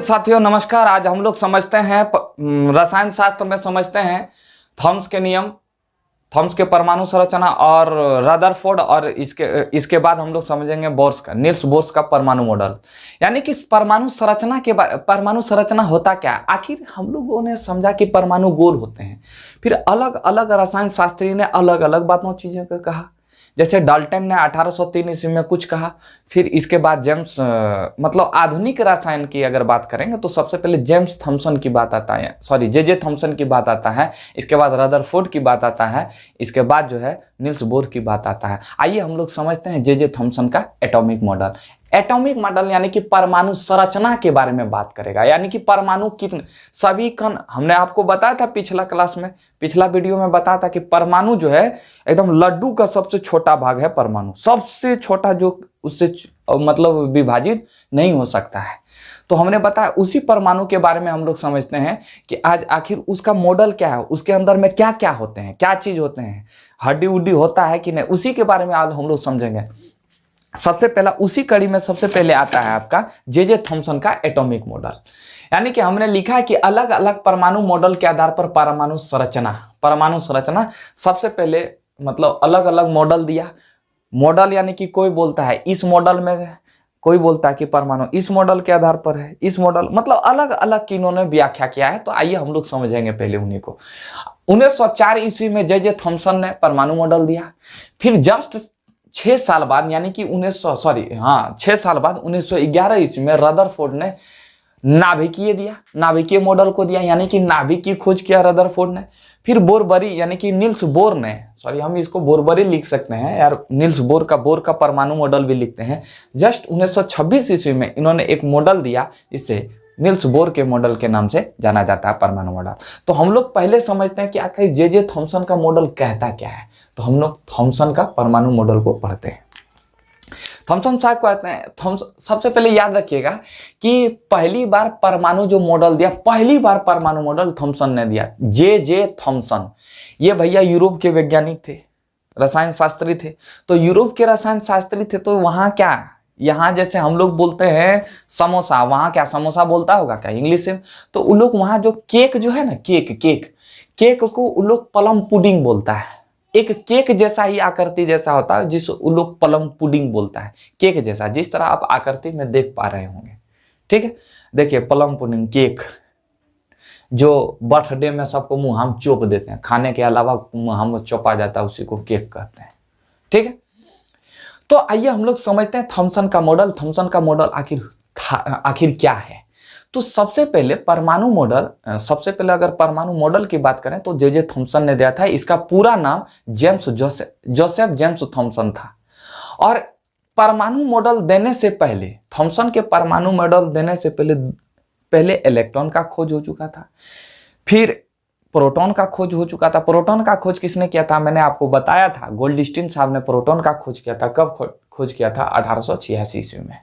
साथियों नमस्कार। आज हम लोग समझते हैं रसायन शास्त्र में समझते हैं थॉम्स के नियम, थॉम्स के परमाणु संरचना और रदरफोर्ड, और इसके बाद हम लोग समझेंगे बोर्स का, नील्स बोर्स का परमाणु मॉडल। यानी कि परमाणु संरचना के परमाणु संरचना होता क्या है। आखिर हम लोगों ने समझा कि परमाणु गोल होते हैं, फिर अलग अलग रसायन शास्त्री ने अलग अलग बातों चीजों को कहा। जैसे डाल्टन ने 1803 ईस्वी में कुछ कहा, फिर इसके बाद जेम्स मतलब आधुनिक रसायन की अगर बात करेंगे तो सबसे पहले जेम्स थॉम्सन की बात आता है, सॉरी जे थॉम्सन की बात आता है। इसके बाद रदरफोर्ड की बात आता है। इसके बाद जो है नील्स बोर की बात आता है। आइए हम लोग समझते हैं जे थॉम्सन का एटॉमिक मॉडल। एटॉमिक मॉडल यानी कि परमाणु संरचना के बारे में बात करेगा, यानी कि परमाणु कितने सभी कण। हमने आपको बताया था पिछला क्लास में, पिछला वीडियो में बताया था कि परमाणु जो है एकदम लड्डू का सबसे छोटा भाग है परमाणु, सबसे छोटा जो उससे मतलब विभाजित नहीं हो सकता है। तो हमने बताया उसी परमाणु के बारे में हम लोग समझते हैं कि आज आखिर उसका मॉडल क्या है, उसके अंदर में क्या क्या होते हैं, क्या चीज होते हैं, हड्डी उड्डी होता है कि नहीं, उसी के बारे में आज हम लोग समझेंगे। सबसे पहला उसी कड़ी में सबसे पहले आता है आपका जे थॉम्सन का एटॉमिक मॉडल। यानी कि हमने लिखा है कि अलग अलग परमाणु मॉडल के आधार पर परमाणु संरचना सबसे पहले मतलब अलग अलग मॉडल दिया। मॉडल यानी कि कोई बोलता है इस मॉडल में, कोई बोलता है कि परमाणु इस मॉडल के आधार पर है, इस मॉडल मतलब अलग अलग की इन्होंने व्याख्या किया है। तो आइए हम लोग समझेंगे पहले उन्हीं को। 1904 ईस्वी में जे थॉम्सन ने परमाणु मॉडल दिया। फिर जस्ट 6 साल बाद यानी कि 6 साल बाद 1911 ईस्वी में रदरफोर्ड ने नाभिकीय मॉडल को दिया, यानी कि नाभिक की खोज किया रदरफोर्ड ने। फिर बोरबरी यानी कि नील्स बोर ने, हम इसको बोरबरी लिख सकते हैं यार, नील्स बोर का परमाणु मॉडल भी लिखते हैं। जस्ट 1926 ईस्वी में इन्होंने एक मॉडल दिया जिसे नील्स बोर के मॉडल के नाम से जाना जाता है, परमाणु मॉडल। तो हम लोग पहले समझते हैं कि आखिर जे थॉम्सन का मॉडल कहता क्या है। तो हम लोग थॉम्सन का परमाणु मॉडल को पढ़ते हैं। थॉम्सन साहब कहते हैं, सबसे पहले याद रखिएगा कि पहली बार परमाणु जो मॉडल दिया, पहली बार परमाणु मॉडल थॉम्सन ने दिया। जे थॉम्सन ये भैया यूरोप के वैज्ञानिक थे, रसायन शास्त्री थे। तो यूरोप के रसायन शास्त्री थे, तो वहां क्या, यहाँ जैसे हम लोग बोलते हैं समोसा, वहां क्या समोसा बोलता होगा क्या इंग्लिश से। तो उन लोग वहां जो केक जो है ना, केक को उन लोग प्लम पुडिंग बोलता है। एक केक जैसा ही आकृति जैसा होता है जिस उन लोग प्लम पुडिंग बोलता है, केक जैसा, जिस तरह आप आकृति में देख पा रहे होंगे। ठीक है, देखिए प्लम पुडिंग केक जो बर्थडे में सबको मुंह हम चोप देते हैं, खाने के अलावा मुंह हम चौपा जाता है, उसी को केक कहते हैं। ठीक है, तो आइए हम लोग समझते हैं थॉम्सन का मॉडल। थॉम्सन का मॉडल आखिर क्या है। तो सबसे पहले परमाणु मॉडल, सबसे पहले अगर परमाणु मॉडल की बात करें तो जे थॉम्सन ने दिया था। इसका पूरा नाम जोसेफ जेम्स थॉम्सन था। और परमाणु मॉडल देने से पहले, थॉम्सन के परमाणु मॉडल देने से पहले इलेक्ट्रॉन का खोज हो चुका था, फिर प्रोटॉन का खोज हो चुका था। प्रोटॉन का खोज किसने किया था, मैंने आपको बताया था, गोल्डस्टीन साहब ने प्रोटॉन का खोज किया था। कब खोज किया था, 1886 ईस्वी में।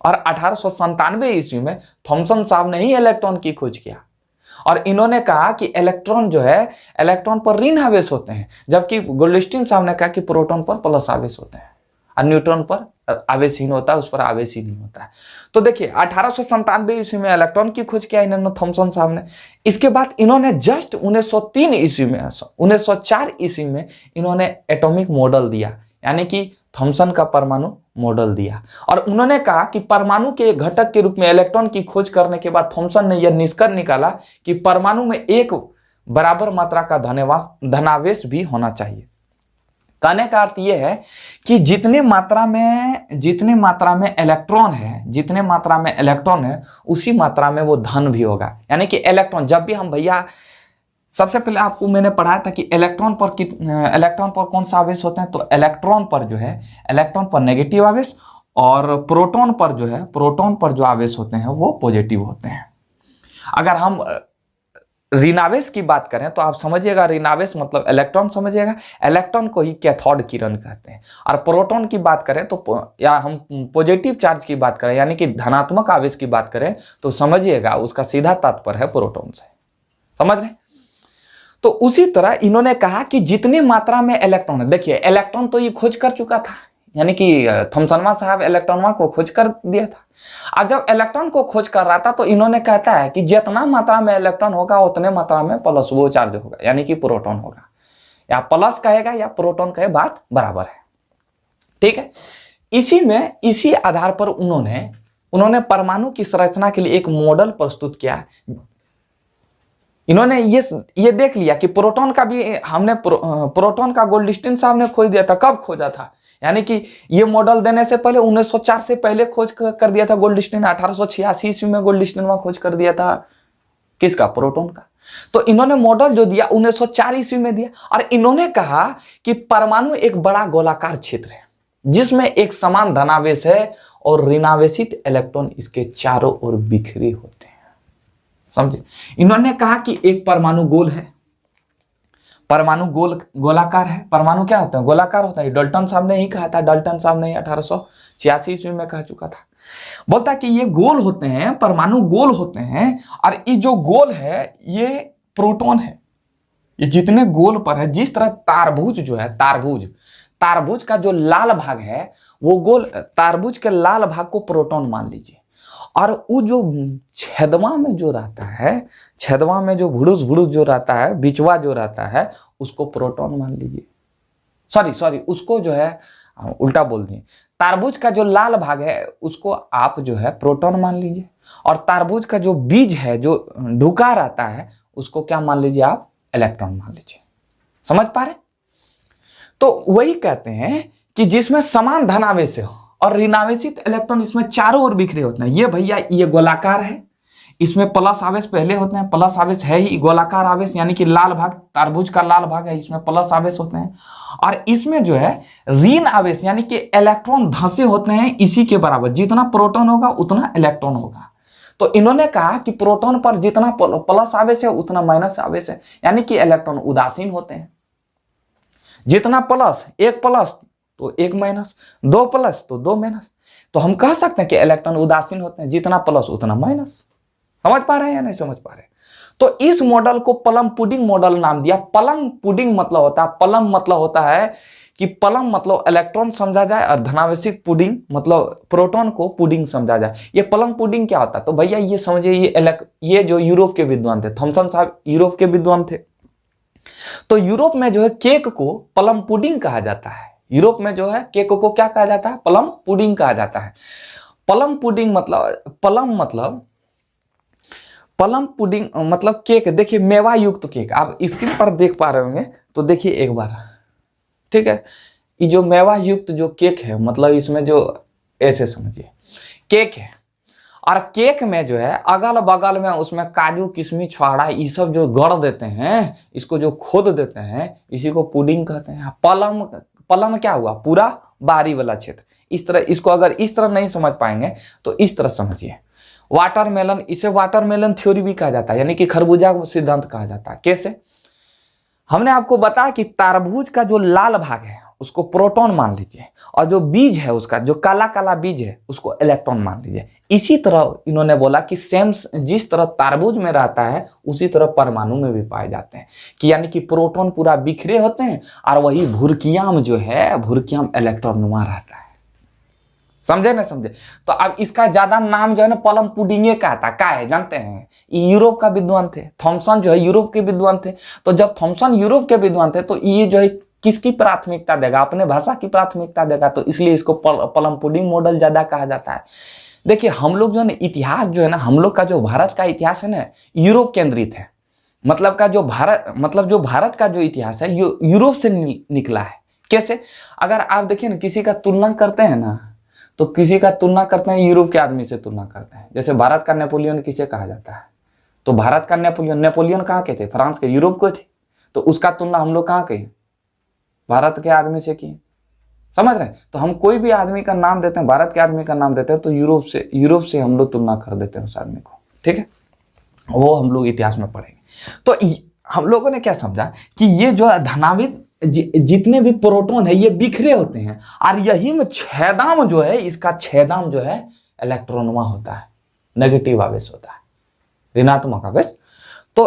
और 1897 ईस्वी में थॉम्सन साहब ने ही इलेक्ट्रॉन की खोज किया। और इन्होंने कहा कि इलेक्ट्रॉन जो है, इलेक्ट्रॉन पर ऋण आवेश होते हैं, जबकि गोल्डस्टीन साहब ने कहा कि प्रोटॉन पर प्लस आवेश होते हैं और न्यूट्रॉन पर आवेशहीन होता है, उस पर आवेश ही नहीं होता है। तो देखिए 1897 ईस्वी में इलेक्ट्रॉन की खोज किया इन्होंने, थॉम्सन साहब ने। इसके बाद इन्होंने जस्ट 1904 ईस्वी में इन्होंने एटॉमिक मॉडल दिया, यानी कि थॉम्सन का परमाणु मॉडल दिया। और उन्होंने कहा कि परमाणु के एक घटक के रूप में इलेक्ट्रॉन की खोज करने के बाद थॉम्सन ने यह निष्कर्ष निकाला कि परमाणु में एक बराबर मात्रा का धनावेश भी होना चाहिए। कहने का अर्थ यह है कि जितने मात्रा में इलेक्ट्रॉन है उसी मात्रा में वो धन भी होगा। यानी कि इलेक्ट्रॉन जब भी हम भैया, सबसे पहले आपको मैंने पढ़ाया था कि इलेक्ट्रॉन पर कौन सा आवेश होते हैं। तो इलेक्ट्रॉन पर नेगेटिव आवेश, और प्रोटॉन पर जो आवेश होते हैं वो पॉजिटिव होते हैं। अगर हम ऋणावेश की बात करें तो आप समझिएगा, ऋणावेश मतलब इलेक्ट्रॉन समझिएगा, इलेक्ट्रॉन को ही कैथोड किरण कहते हैं। और प्रोटॉन की बात करें तो, या हम पॉजिटिव चार्ज की बात करें यानी कि धनात्मक आवेश की बात करें तो समझिएगा उसका सीधा तात्पर्य है प्रोटॉन से। समझ रहे? तो उसी तरह इन्होंने कहा कि जितनी मात्रा में इलेक्ट्रॉन है, देखिए इलेक्ट्रॉन तो ये खोज कर चुका था, यानी कि थॉमसनवा साहब इलेक्ट्रॉनवा को खोज कर दिया था। अब जब इलेक्ट्रॉन को खोज कर रहा था तो इन्होंने कहता है कि जितना मात्रा में इलेक्ट्रॉन होगा उतने मात्रा में प्लस वो चार्ज होगा, यानी कि प्रोटॉन होगा। या प्लस कहेगा या प्रोटॉन कहे, बात बराबर है। ठीक है, इसी आधार पर उन्होंने परमाणु की संरचना के लिए एक मॉडल प्रस्तुत किया। इन्होंने ये देख लिया कि प्रोटॉन का भी हमने प्रोटॉन का गोल्डस्टीन साहब ने खोज दिया था। कब खोजा था? यानी कि ये मॉडल देने से पहले 1904 से पहले खोज कर दिया था गोल्डस्टीन। 1886 ईस्वी में गोल्डस्टीन वहां खोज कर दिया था। किसका? प्रोटॉन का। तो इन्होंने मॉडल जो दिया 1904 ईस्वी में दिया, और इन्होंने कहा कि परमाणु एक बड़ा गोलाकार क्षेत्र है जिसमें एक समान धनावेश है और ऋणावेशित इलेक्ट्रॉन इसके चारों ओर बिखरे होते हैं। समझे? इन्होंने कहा कि एक परमाणु गोल है, परमाणु गोलाकार है। परमाणु क्या होता है? गोलाकार होता है। डाल्टन साहब ने ही कहा था, डाल्टन साहब ने 1886 ईस्वी में कह चुका था। बोलता है कि ये गोल होते हैं, परमाणु गोल होते हैं, और ये जो गोल है ये प्रोटॉन है। ये जितने गोल पर है, जिस तरह तारभुज जो है, तारभुज का जो लाल भाग है वो गोल, तारभुज के लाल भाग को प्रोटॉन मान लीजिए, और वो जो छेदवा में जो रहता है, छेदवा में जो भुड़ुस जो रहता है, बिचवा जो रहता है, उसको प्रोटॉन मान लीजिए। सॉरी उसको जो है उल्टा बोल दिए। तारबूज का जो लाल भाग है उसको आप जो है प्रोटॉन मान लीजिए, और तारबूज का जो बीज है जो ढुका रहता है उसको क्या मान लीजिए आप? इलेक्ट्रॉन मान लीजिए। समझ पा रहे? तो वही कहते हैं कि जिसमें समान धनावेश हो और ऋणावेशित इलेक्ट्रॉन इसमें चारों ओर बिखरे होते हैं। ये भैया ये गोलाकार है, इसमें प्लस आवेश पहले होते हैं, प्लस आवेश है ही गोलाकार आवेश, यानी कि लाल भाग, तारबूज का लाल भाग है, इसमें प्लस आवेश होते हैं, और इसमें जो है ऋण आवेश यानी कि इलेक्ट्रॉन धंसे होते हैं इसी के बराबर। जितना प्रोटॉन होगा उतना इलेक्ट्रॉन होगा। तो इन्होंने कहा कि प्रोटॉन पर जितना प्लस आवेश है उतना माइनस आवेश है, यानी कि इलेक्ट्रॉन उदासीन होते हैं। जितना प्लस, एक प्लस तो एक माइनस, दो प्लस तो दो माइनस। तो हम कह सकते हैं कि इलेक्ट्रॉन उदासीन होते हैं, जितना प्लस उतना माइनस। समझ पा रहे हैं या नहीं समझ पा रहे? तो इस मॉडल को प्लम पुडिंग मॉडल नाम दिया। प्लम पुडिंग मतलब होता है, प्लम मतलब होता है कि प्लम मतलब इलेक्ट्रॉन समझा जाए, और धनावेशित पुडिंग मतलब प्रोटॉन को पुडिंग समझा जाए। ये प्लम पुडिंग क्या होता है? तो भैया ये समझिए, ये जो यूरोप के विद्वान थे, थॉमसन साहब यूरोप के विद्वान थे। तो यूरोप में जो है केक को प्लम पुडिंग कहा जाता है। यूरोप में जो है केक को क्या कहा जाता है? प्लम पुडिंग कहा जाता है। प्लम पुडिंग मतलब प्लम पुडिंग मतलब केक। देखिए मेवा युक्त केक आप स्क्रीन पर देख पा रहे होंगे, तो देखिए एक बार, ठीक है। ये जो मेवा युक्त जो केक है, मतलब इसमें जो ऐसे समझिए केक है, और केक में जो है अगल बगल में उसमें काजू किशमिश छुआड़ा ये सब जो गढ़ देते हैं, इसको जो खोद देते हैं, इसी को पुडिंग कहते हैं। प्लम क्या हुआ? पूरा बाहरी वाला क्षेत्र। इस तरह इसको अगर इस तरह नहीं समझ पाएंगे तो इस तरह समझिए। वाटरमेलन, इसे वाटरमेलन थ्योरी भी कहा जाता है, यानी कि खरबूजा सिद्धांत कहा जाता है। कैसे? हमने आपको बताया कि तारबूज का जो लाल भाग है उसको प्रोटॉन मान लीजिए, और जो बीज है उसका जो काला काला बीज है उसको इलेक्ट्रॉन मान लीजिए। इसी तरह इन्होंने बोला कि सेम जिस तरह तारबूज में रहता है उसी तरह परमाणु में भी पाए जाते हैं, कि यानी कि प्रोटॉन पूरा बिखरे होते हैं, और वही भुरकियाम जो है, भुरकियाम इलेक्ट्रॉन नुमा रहता है। समझे ना? समझे? तो अब इसका ज्यादा नाम जो है ना प्लम पुडिंगे का था। क्या है जानते हैं? यूरोप का विद्वान थे, थॉमसन जो है यूरोप के विद्वान थे। तो जब थॉमसन यूरोप के विद्वान थे तो ये जो है किसकी प्राथमिकता देगा? अपने भाषा की प्राथमिकता देगा, तो इसलिए इसको प्लम पुडिंग मॉडल ज्यादा कहा जाता है। देखिए हम लोग जो है ना इतिहास जो है ना, हम लोग का जो भारत का इतिहास है ना यूरोप केंद्रित है। मतलब जो भारत का जो इतिहास है यूरोप से निकला है। कैसे? अगर आप देखिए ना, किसी का तुलना करते हैं ना, तो किसी का तुलना करते हैं यूरोप के आदमी से तुलना करते हैं। जैसे भारत का नेपोलियन किसे कहा जाता है? तो भारत का नेपोलियन कहाँ के थे? फ्रांस के, यूरोप के थे। तो उसका तुलना हम लोग कहाँ के? भारत के आदमी से किए। समझ रहे हैं? तो हम कोई भी आदमी का नाम देते हैं, भारत के आदमी का नाम देते हैं, तो यूरोप से हम लोग तुलना कर देते हैं उस आदमी को। ठीक है, वो हम लोग इतिहास में पढ़ेंगे। तो हम लोगों ने क्या समझा कि ये जो धनावित जितने भी प्रोटॉन है ये बिखरे होते हैं, और यही में छेदाम जो है, इसका छेदाम जो है इलेक्ट्रॉनवा होता है, नेगेटिव आवेश होता है, ऋणात्मक आवेश। तो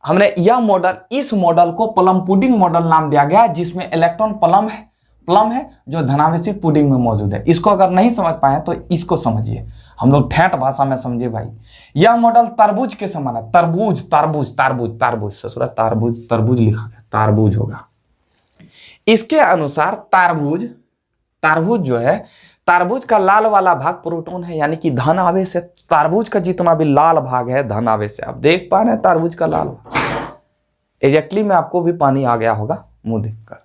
हमने यह मॉडल, इस मॉडल को प्लम पुडिंग मॉडल नाम दिया गया, जिसमें इलेक्ट्रॉन प्लम है, प्लम है जो धनावेशी पुडिंग में मौजूद है। इसको अगर नहीं समझ पाए तो इसको समझिए, हम लोग ठेठ भाषा में समझिए भाई। यह मॉडल तरबूज के समान है। तरबूज तरबूज तरबूज तरबूज ससुरा तरबूज तरबूज लिखा गया, तरबूज होगा। इसके अनुसार तरबूज तरबूज जो है, तरबूज का लाल वाला भाग प्रोटॉन है, यानी कि धन आवेश है। तरबूज का जितना भी लाल भाग है धन आवेश है। आप देख पा रहे हैं तरबूज का लाल भाग, एग्जैक्टली में आपको भी पानी आ गया होगा मुंह देखकर।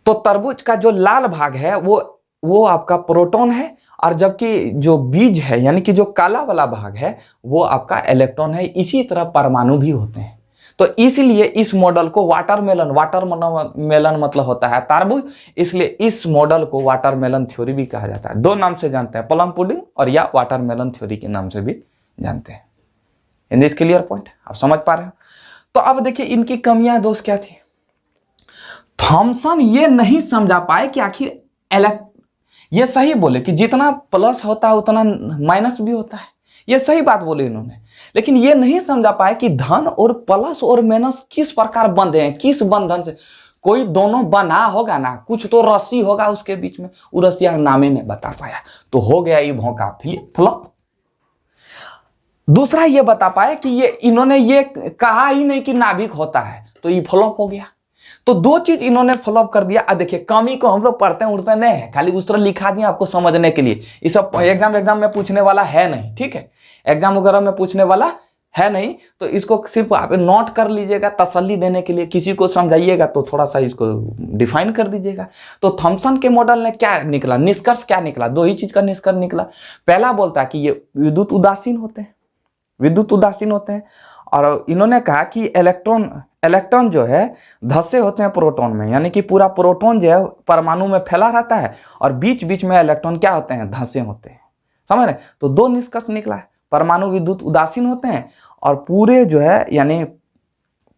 तो तरबूज का जो लाल भाग है वो आपका प्रोटॉन है, और जबकि जो बीज है यानी कि जो काला वाला भाग है वो आपका इलेक्ट्रॉन है। इसी तरह परमाणु भी होते हैं। तो इसलिए इस मॉडल को वाटरमेलन, वाटरमेलन मतलब होता है तरबूज, इसलिए इस मॉडल को वाटरमेलन थ्योरी भी कहा जाता है। दो नाम से जानते हैं, प्लम पुडिंग और या वाटरमेलन थ्योरी के नाम से भी जानते हैं। इन दिस क्लियर पॉइंट, आप समझ पा रहे हो। तो अब देखिए इनकी कमियां दोस्त क्या थी। थॉमसन ये नहीं समझा पाए कि आखिर ये सही बोले कि जितना प्लस होता है उतना माइनस भी होता है, ये सही बात बोले इन्होंने, लेकिन ये नहीं समझा पाए कि धन और प्लस और माइनस किस प्रकार बंधे हैं, किस बंधन से। कोई दोनों बना होगा ना, कुछ तो रस्सी होगा उसके बीच में, वो रस्सिया नामे ने बता पाया, तो हो गया ये भौका फ्लॉप। दूसरा ये बता पाए कि ये इन्होंने ये कहा ही नहीं कि नाभिक होता है, तो ये फ्लॉप हो गया। तो दो चीज इन्होंने फ्लॉप कर दिया। देखिए कमी को हम लोग पढ़ते हैं उड़ते नहीं है, खाली उस तरह लिखा दिया आपको समझने के लिए। ये सब एग्जाम में पूछने वाला है नहीं, ठीक है, एग्जाम वगैरह में पूछने वाला है नहीं। तो इसको सिर्फ आप नोट कर लीजिएगा तसल्ली देने के लिए। किसी को समझाइएगा तो थोड़ा सा इसको डिफाइन कर दीजिएगा। तो थॉमसन के मॉडल ने क्या निकला, निष्कर्ष क्या निकला, दो ही चीज का निष्कर्ष निकला। पहला बोलता है कि ये विद्युत उदासीन होते हैं, विद्युत उदासीन होते हैं। और इन्होंने कहा कि इलेक्ट्रॉन जो है धसे होते हैं प्रोटॉन में, यानी कि पूरा प्रोटॉन जो है परमाणु में फैला रहता है और बीच बीच में इलेक्ट्रॉन क्या होते हैं, धसे होते हैं। समझ रहे। तो दो निष्कर्ष निकला है, परमाणु विद्युत उदासीन होते हैं और पूरे जो है यानी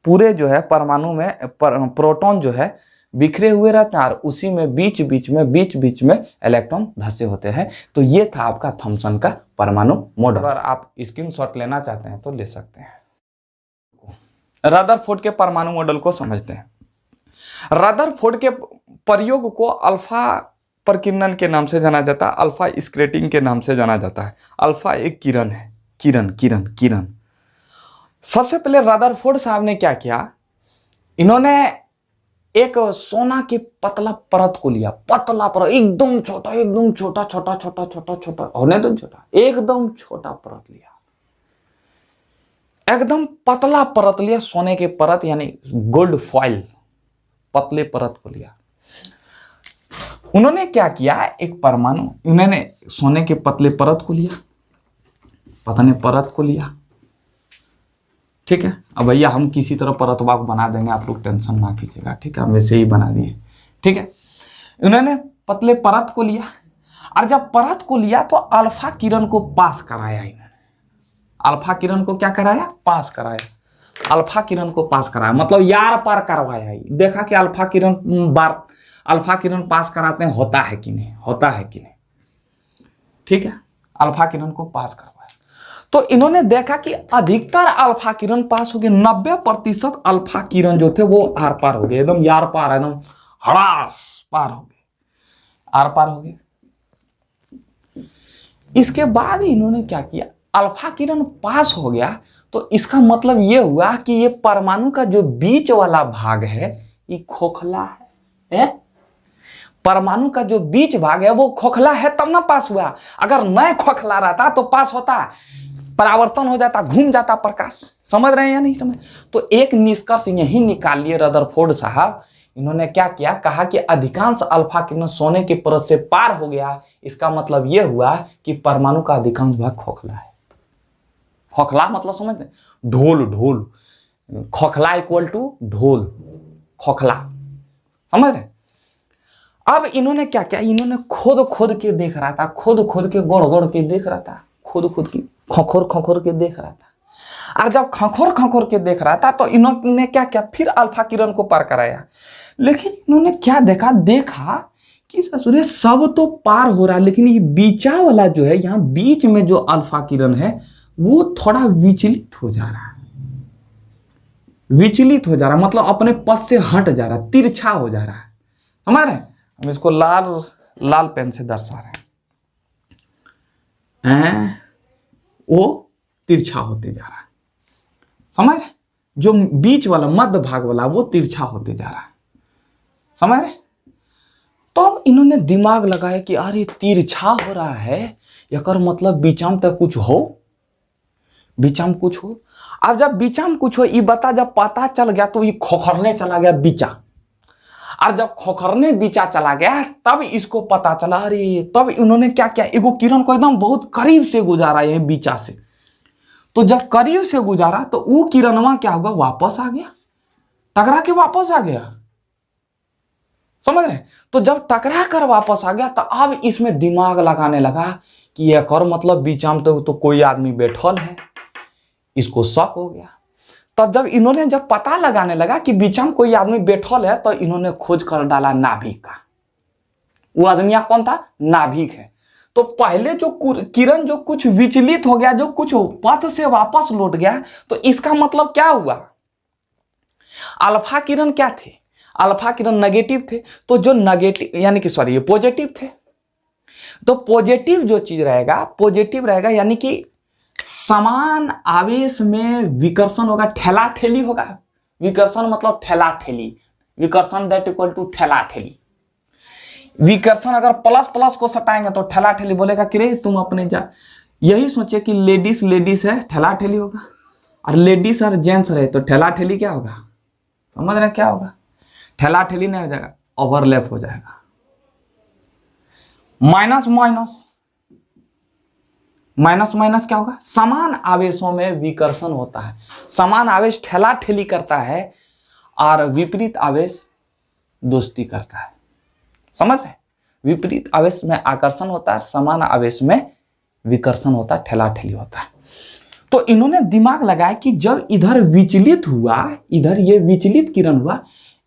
पूरे जो है परमाणु में प्रोटॉन जो है बिखरे हुए रहते हैं और उसी में बीच बीच में इलेक्ट्रॉन धसे होते हैं। तो ये था आपका थॉमसन का परमाणु मॉडल। अगर आप स्क्रीनशॉट लेना चाहते हैं तो ले सकते हैं। रदरफोर्ड के परमाणु मॉडल को समझते हैं। रदरफोर्ड के प्रयोग को अल्फा प्रकीर्णन के नाम से जाना जाता है, अल्फा स्कैटरिंग के नाम से जाना जाता है। अल्फा एक किरण है, किरण। सबसे पहले रदरफोर्ड साहब ने क्या किया, इन्होंने एक सोना के पतला परत को लिया, पतला परत, एकदम छोटा होने दो, छोटा एकदम छोटा परत लिया, एकदम पतला परत लिया, सोने के परत यानी गोल्ड फॉइल, पतले परत को लिया। उन्होंने क्या किया, एक परमाणु, उन्होंने सोने के पतले परत को लिया, पतले परत को लिया, ठीक है। अब भैया हम किसी तरह परतवा को बना देंगे, आप लोग टेंशन ना कीजिएगा, ठीक है, हम वैसे ही बना दिए, ठीक है। उन्होंने पतले परत को लिया और जब परत को लिया तो अल्फा किरण को पास कराया। इन्होंने अल्फा किरण को क्या कराया, पास कराया। अल्फा किरण को पास कराया मतलब यार पार करवाया। देखा कि अल्फा किरण पास कराते हैं, होता है कि नहीं, ठीक है। अल्फा किरण को पास करवाया तो इन्होंने देखा कि अधिकतर अल्फा किरण पास हो गए, 90% अल्फा किरण जो थे वो आर पार हो गए, एकदम यार पार, एकदम हड़ास पार हो गए, आर पार हो गए। इसके बाद इन्होंने क्या किया, अल्फा किरण पास हो गया तो इसका मतलब ये हुआ कि ये परमाणु का जो बीच वाला भाग है ये खोखला है। परमाणु का जो बीच भाग है वो खोखला है तब ना पास हुआ। अगर नहीं खोखला रहता तो पास होता, परावर्तन हो जाता, घूम जाता प्रकाश। समझ रहे हैं या नहीं समझ। तो एक निष्कर्ष यही निकाल लिए रदरफोर्ड साहब। इन्होंने क्या किया, कहा कि अधिकांश अल्फा किरण सोने के परत से पार हो गया। इसका मतलब यह हुआ कि परमाणु का अधिकांश भाग खोखला है। खोखला मतलब समझते, ढोल, खोखला इक्वल टू ढोल, खोखला, समझ रहे। अब इन्होंने क्या किया, इन्होंने खोद के देख रहा था, खोद के गोड़ के देख रहा था, खोद की खखोर के देख रहा था। और जब खखोर के देख रहा था तो इन्होंने क्या किया, फिर अल्फा किरण को पार कराया। लेकिन इन्होंने क्या देखा कि ससुरे सब तो पार हो रहा है, लेकिन ये बीचा वाला जो है, यहाँ बीच में जो अल्फा किरण है वो थोड़ा विचलित हो जा रहा है, मतलब अपने पथ से हट जा रहा है, तिरछा हो जा रहा है। समझ रहे हैं? हम इसको लाल लाल पेन से दर्शा रहे हैं, वो तिरछा होते जा रहा है। समझ रहे? जो बीच वाला मध्य भाग वाला वो तिरछा होते जा रहा है। समझ रहे? तो अब इन्होंने दिमाग लगाया कि अरे तिरछा हो रहा है, यकर मतलब बीचाम तक कुछ हो, बीचाम कुछ हो। अब जब बीचाम कुछ हो ये बता, जब पता चल गया तो ये खोखरने चला गया बीचा, और जब खोखरने बीचा चला गया तब इसको पता चला। अरे तब इन्होंने क्या किया, एगो किरण को एकदम बहुत करीब से गुजारा है बीचा से। तो जब करीब से गुजारा तो वो किरणवा क्या होगा, वापस आ गया, टकरा के वापस आ गया। समझ रहे? तो जब टकरा कर वापस आ गया तो अब इसमें दिमाग लगाने लगा कि एक और मतलब बीचाम तो कोई आदमी बैठल है, इसको शक हो गया। तब जब इन्होंने जब पता लगाने लगा कि बीचाम कोई आदमी बैठल है तो इन्होंने खोज कर डाला नाभिक का। वो आदमी कौन था? नाभिक है। तो पहले जो किरण जो कुछ विचलित हो गया, जो कुछ पथ से वापस लौट गया, तो इसका मतलब क्या हुआ, अल्फा किरण क्या थे, अल्फा किरण नेगेटिव थे। तो जो नेगेटिव यानी कि सॉरी ये पॉजिटिव थे, तो पॉजिटिव जो चीज रहेगा पॉजिटिव रहेगा, यानी कि समान आवेश में विकर्षण होगा, ठेला ठेली होगा। विकर्षण मतलब ठेला ठेली, विकर्षण दैट इक्वल टू ठेला ठेली। विकर्षण अगर प्लस प्लस को सटाएंगे तो ठेला ठेली बोलेगा कि रे तुम अपने जा। यही सोचे कि लेडीज लेडीज है ठेला ठेली होगा, और लेडीज और जेंट्स रहे तो ठेला ठेली क्या होगा, समझ रहे क्या होगा, ठेला ठेली नहीं हो जाएगा, ओवरलैप हो जाएगा। माइनस माइनस माइनस माइनस क्या होगा, समान आवेशों में विकर्षण होता है। समान आवेश ठेला ठेली करता है और विपरीत आवेश दोस्ती करता है। समझ रहे? विपरीत आवेश में आकर्षण होता है, समान आवेश में विकर्षण होता है, ठेला ठेली होता है। तो इन्होंने दिमाग लगाया कि जब इधर विचलित हुआ, इधर ये विचलित किरण हुआ,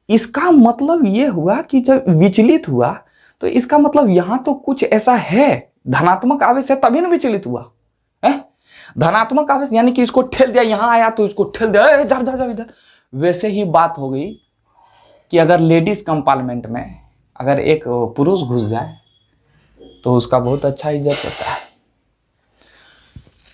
इसका मतलब ये हुआ कि जब विचलित हुआ तो इसका मतलब यहां तो कुछ ऐसा है, धनात्मक आवेश है तभी ना विचलित हुआ है। धनात्मक आवेश यानी कि इसको ठेल दिया, यहां आया तो इसको ठेल दिया, जा जा जा इधर। वैसे ही बात हो गई कि अगर लेडीज कंपार्टमेंट में अगर एक पुरुष घुस जाए तो उसका बहुत अच्छा इज्जत होता है।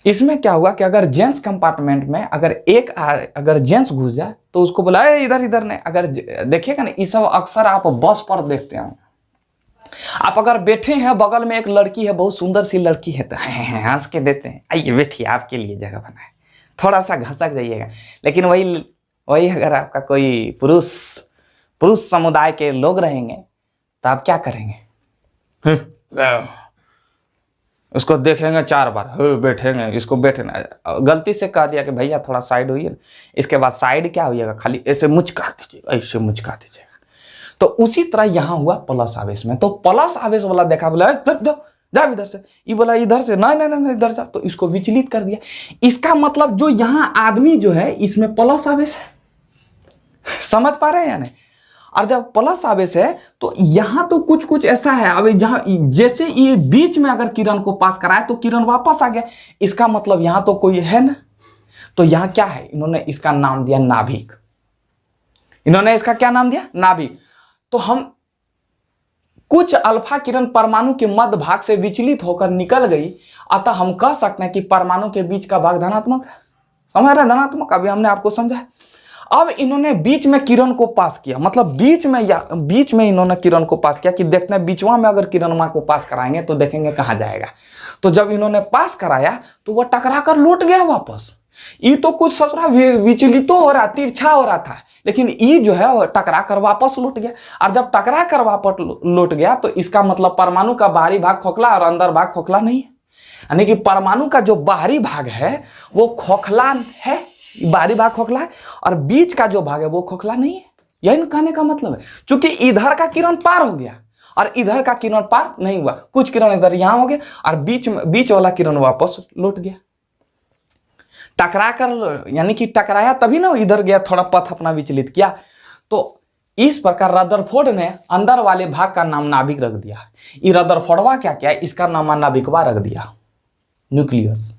इसमें क्या हुआ कि अगर जेंट्स कंपार्टमेंट में अगर जेंट्स घुस जाए तो उसको बोला इधर इधर नहीं। अगर देखिएगा ना, ये सब अक्सर आप बस पर देखते हैं। आप अगर बैठे हैं बगल में एक लड़की है, बहुत सुंदर सी लड़की है, तो हंस के देते हैं, आइए बैठिए आपके लिए जगह बना है, थोड़ा सा घसक जाइएगा। लेकिन वही अगर आपका कोई पुरुष समुदाय के लोग रहेंगे तो आप क्या करेंगे, उसको देखेंगे 4 बार, बैठेंगे, इसको बैठना। गलती से कह दिया कि भैया थोड़ा साइड होइए, इसके बाद साइड क्या होइएगा, खाली ऐसे मुचका दीजिएगा, ऐसे मुचका दीजिएगा। तो उसी तरह यहां हुआ प्लस आवेश में। तो प्लस आवेश वाला देखा, बोला जा इधर से, ये बोला इधर से, नहीं नहीं नहीं इधर जा, तो इसको विचलित कर दिया। इसका मतलब जो यहां आदमी जो है इसमें प्लस आवेश है, समझ पा रहे हैं या नहीं। और जब प्लस आवेश है तो यहां तो कुछ कुछ ऐसा है, अब जहां जैसे ये बीच में अगर किरण को पास कराए तो किरण वापस आ गया, इसका मतलब यहां तो कोई है ना। तो यहां क्या है, इन्होंने इसका नाम दिया नाभिक। इन्होंने इसका क्या नाम दिया, नाभिक। तो हम कुछ अल्फा किरण परमाणु के मध्य भाग से विचलित होकर निकल गई, अतः हम कह सकते हैं कि परमाणु के बीच का भाग धनात्मक है। समझ रहे हैं, धनात्मक। अभी हमने आपको समझा। अब इन्होंने बीच में किरण को पास किया, मतलब बीच में इन्होंने किरण को पास किया कि देखते हैं बीचवा में अगर किरणमा को पास कराएंगे तो देखेंगे कहां जाएगा। तो जब इन्होंने पास कराया तो वह टकरा कर लौट गया वापस। ये तो कुछ ससुरा विचलित हो रहा, तिरछा हो रहा था, लेकिन ये जो है टकरा कर वापस लौट गया। और जब टकरा कर वापस लौट गया तो इसका मतलब परमाणु का बाहरी भाग खोखला और अंदर भाग खोखला नहीं है। यानी कि परमाणु का जो बाहरी भाग है वो खोखला है, बाहरी भाग खोखला है, और बीच का जो भाग है वो खोखला नहीं है। यही कहने का मतलब है, क्योंकि इधर का किरण पार हो गया और इधर का किरण पार नहीं हुआ। कुछ किरण इधर यहां हो गया और बीच वाला किरण वापस लौट गया। टकरा कर यानी कि टकराया तभी ना इधर गया, थोड़ा पथ अपना विचलित किया। तो इस प्रकार रदरफोर्ड ने अंदर वाले भाग का नाम नाभिक रख दिया। ये रदरफोर्डवा क्या किया, इसका नाम नाभिकवा रख दिया, न्यूक्लियस,